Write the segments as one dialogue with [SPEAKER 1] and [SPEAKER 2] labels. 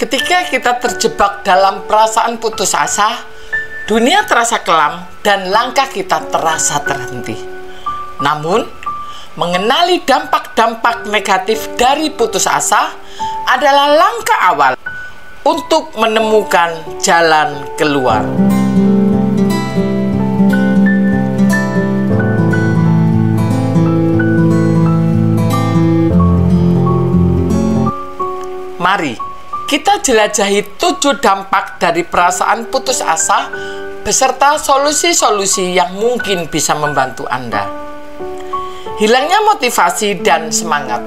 [SPEAKER 1] Ketika kita terjebak dalam perasaan putus asa, dunia terasa kelam dan langkah kita terasa terhenti. Namun, mengenali dampak-dampak negatif dari putus asa adalah langkah awal untuk menemukan jalan keluar. Mari kita jelajahi 7 dampak dari perasaan putus asa beserta solusi-solusi yang mungkin bisa membantu Anda. Hilangnya motivasi dan semangat.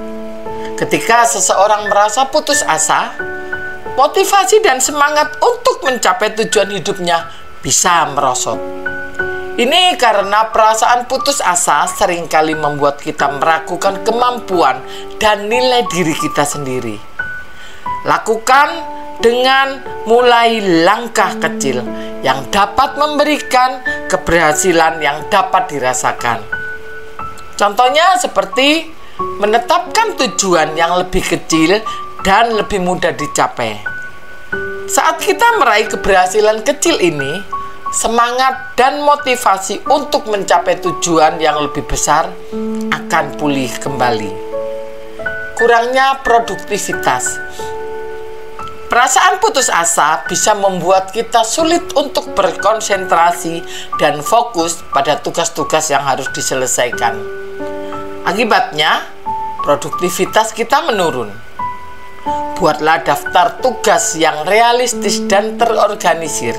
[SPEAKER 1] Ketika seseorang merasa putus asa, motivasi dan semangat untuk mencapai tujuan hidupnya bisa merosot. Ini karena perasaan putus asa seringkali membuat kita meragukan kemampuan dan nilai diri kita sendiri. Lakukan dengan mulai langkah kecil yang dapat memberikan keberhasilan yang dapat dirasakan. Contohnya seperti menetapkan tujuan yang lebih kecil dan lebih mudah dicapai. Saat kita meraih keberhasilan kecil ini, semangat dan motivasi untuk mencapai tujuan yang lebih besar akan pulih kembali. Kurangnya produktivitas. Perasaan putus asa bisa membuat kita sulit untuk berkonsentrasi dan fokus pada tugas-tugas yang harus diselesaikan. Akibatnya, produktivitas kita menurun. Buatlah daftar tugas yang realistis dan terorganisir.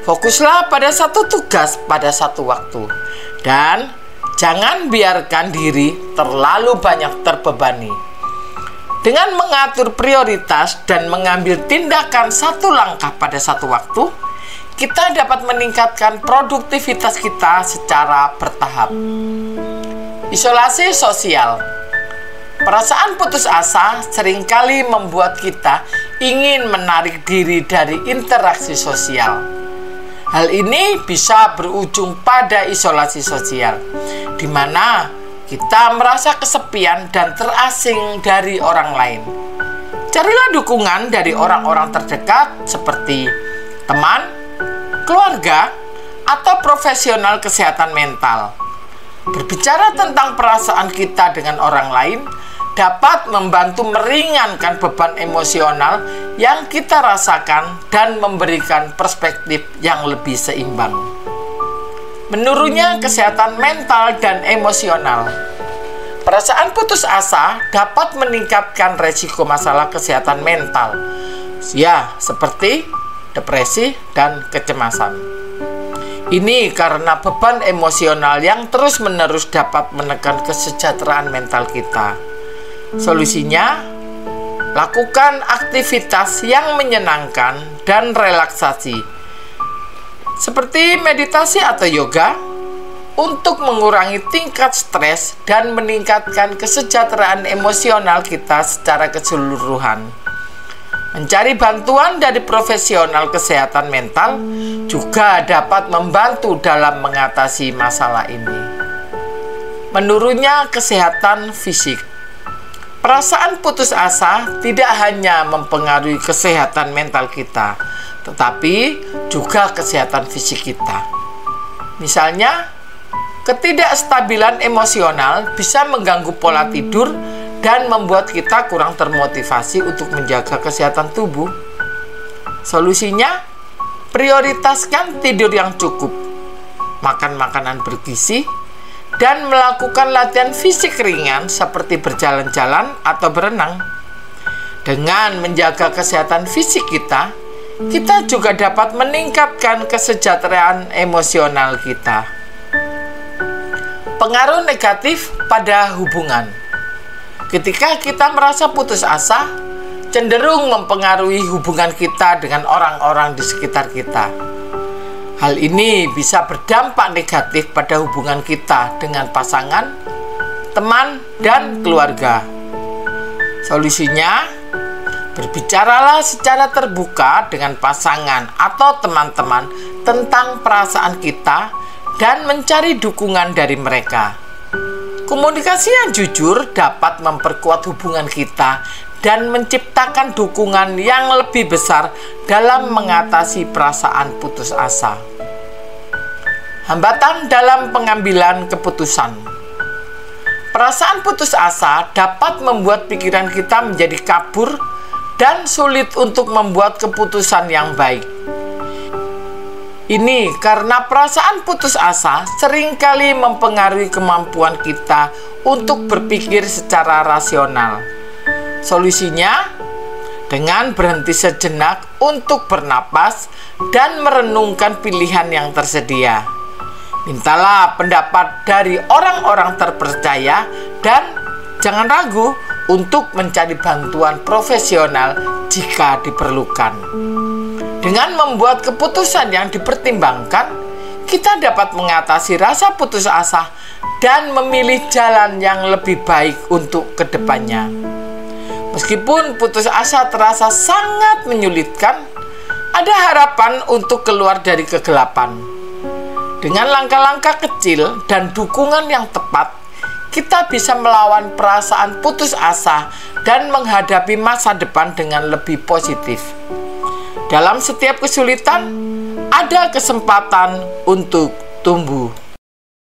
[SPEAKER 1] Fokuslah pada satu tugas pada satu waktu. Dan jangan biarkan diri terlalu banyak terbebani. Dengan mengatur prioritas dan mengambil tindakan satu langkah pada satu waktu, kita dapat meningkatkan produktivitas kita secara bertahap. Isolasi sosial. Perasaan putus asa seringkali membuat kita ingin menarik diri dari interaksi sosial. Hal ini bisa berujung pada isolasi sosial, di mana kita merasa kesepian dan terasing dari orang lain. Carilah dukungan dari orang-orang terdekat seperti teman, keluarga, atau profesional kesehatan mental. Berbicara tentang perasaan kita dengan orang lain dapat membantu meringankan beban emosional yang kita rasakan dan memberikan perspektif yang lebih seimbang. Menurunnya kesehatan mental dan emosional. Perasaan putus asa dapat meningkatkan resiko masalah kesehatan mental, seperti depresi dan kecemasan. Ini karena beban emosional yang terus-menerus dapat menekan kesejahteraan mental kita. Solusinya, lakukan aktivitas yang menyenangkan dan relaksasi, seperti meditasi atau yoga, untuk mengurangi tingkat stres dan meningkatkan kesejahteraan emosional kita secara keseluruhan. Mencari bantuan dari profesional kesehatan mental juga dapat membantu dalam mengatasi masalah ini. Menurunnya kesehatan fisik. Perasaan putus asa tidak hanya mempengaruhi kesehatan mental kita, tetapi juga kesehatan fisik kita. Misalnya, ketidakstabilan emosional bisa mengganggu pola tidur dan membuat kita kurang termotivasi untuk menjaga kesehatan tubuh. Solusinya, prioritaskan tidur yang cukup, makan makanan bergizi, dan melakukan latihan fisik ringan seperti berjalan-jalan atau berenang. Dengan menjaga kesehatan fisik kita juga dapat meningkatkan kesejahteraan emosional kita. Pengaruh negatif pada hubungan. Ketika kita merasa putus asa, cenderung mempengaruhi hubungan kita dengan orang-orang di sekitar kita. Hal ini bisa berdampak negatif pada hubungan kita dengan pasangan, teman, dan keluarga. Solusinya, berbicaralah secara terbuka dengan pasangan atau teman-teman tentang perasaan kita dan mencari dukungan dari mereka. Komunikasi yang jujur dapat memperkuat hubungan kita dan menciptakan dukungan yang lebih besar dalam mengatasi perasaan putus asa. Hambatan dalam pengambilan keputusan. Perasaan putus asa dapat membuat pikiran kita menjadi kabur dan sulit untuk membuat keputusan yang baik. Ini karena perasaan putus asa seringkali mempengaruhi kemampuan kita untuk berpikir secara rasional. Solusinya, dengan berhenti sejenak untuk bernapas dan merenungkan pilihan yang tersedia. Mintalah pendapat dari orang-orang terpercaya dan jangan ragu untuk mencari bantuan profesional jika diperlukan. Dengan membuat keputusan yang dipertimbangkan, kita dapat mengatasi rasa putus asa dan memilih jalan yang lebih baik untuk kedepannya. Meskipun putus asa terasa sangat menyulitkan, ada harapan untuk keluar dari kegelapan. Dengan langkah-langkah kecil dan dukungan yang tepat, kita bisa melawan perasaan putus asa dan menghadapi masa depan dengan lebih positif. Dalam setiap kesulitan, ada kesempatan untuk tumbuh.